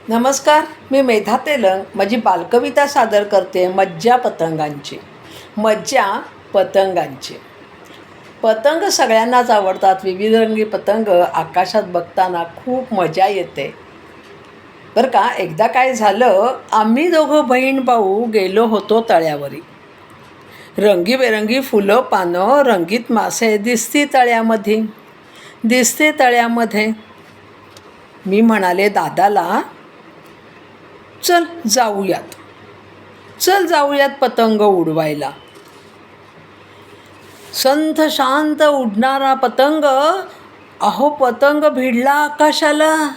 नमस्कार, मी मेधा तेलंग माझी बालकविता सादर करते. मज्जा पतंगांची. मज्जा पतंगांची. पतंग सगळ्यांनाच आवडतात. विविधरंगी पतंग आकाशात बघताना खूप मजा येते बरं का. एकदा काय झालं, आम्ही दोघं बहीण भाऊ गेलो होतो तळ्यावरी. रंगीबेरंगी फुलं पानं, रंगीत मासे दिसती तळ्यामध्ये. मी म्हणाले दादाला, चल जाऊयात पतंग उडवायला. संथ शांत उडणारा पतंग, अहो पतंग भिडला आकाशाला.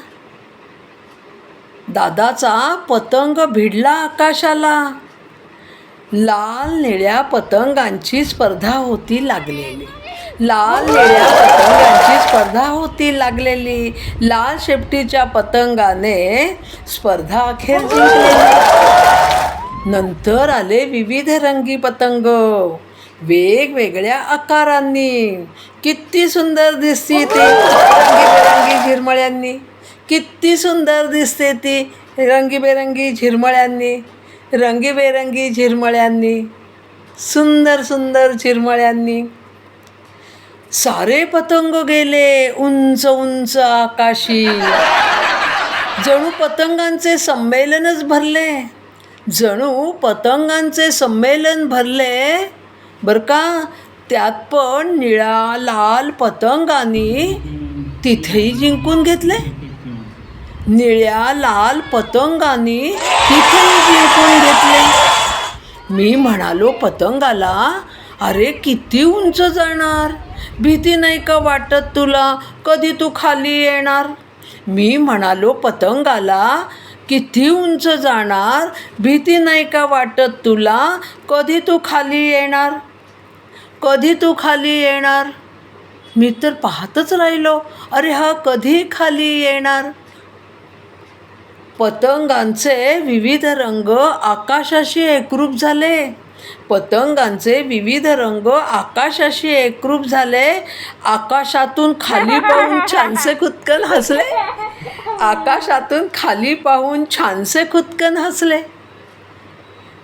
दादाचा पतंग भिडला आकाशाला. लाल निळ्या पतंगांची स्पर्धा होती लागलेली. लाल शेपटीच्या पतंगाने स्पर्धा अखेर जिंकलेली. नंतर आले विविध रंगी पतंग, वेगवेगळ्या आकारांनी. किती सुंदर दिसते ती रंगीबेरंगी झिरमळ्यांनी. किती सुंदर दिसते ती रंगीबेरंगी झिरमळ्यांनी. सुंदर सुंदर झिरमळ्यांनी. सारे पतंग गेले उंच उंच आकाशी. जणू पतंगांचे संमेलन भरले बरं का. त्यात पण निळ्या लाल पतंगांनी तिथेही जिंकून घेतले. मी म्हणालो पतंगाला, अरे किती उंच जाणार, भीती नाही का वाटत तुला, कधी तू खाली येणार. मी म्हणालो पतंगाला, किती उंच जाणार, भीती नाही का वाटत तुला, कधी तू खाली येणार. मी तर पाहतच राहिलो, अरे हा कधी खाली येणार. पतंगांचे विविध रंग आकाशाशी एकरूप झाले. आकाशातून खाली पाहून छानसे खुदकन हसले.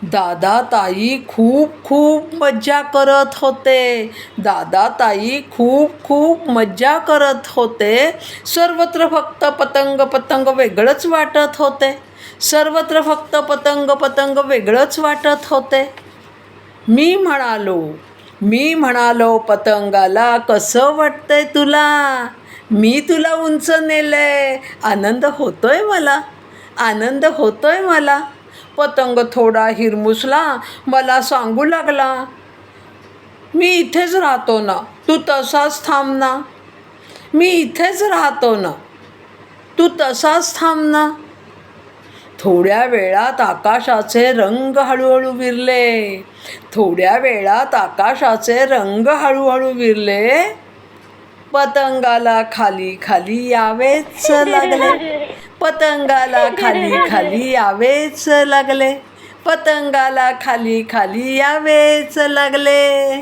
दादा ताई खूप मज्जा करत होते. सर्वत्र फक्त पतंग वेगळंच वाटत होते. मी म्हणालो पतंगाला, कसं वाटतंय तुला, मी तुला उंच नेलंय, आनंद होतोय मला. पतंग थोडा हिरमुसला, मला सांगू लागला, मी इथेच राहतो ना, तू तसाच थांब ना. थोड्या वेळात आकाशाचे रंग हळूहळू विरले. पतंगाला खाली यावेच लागले.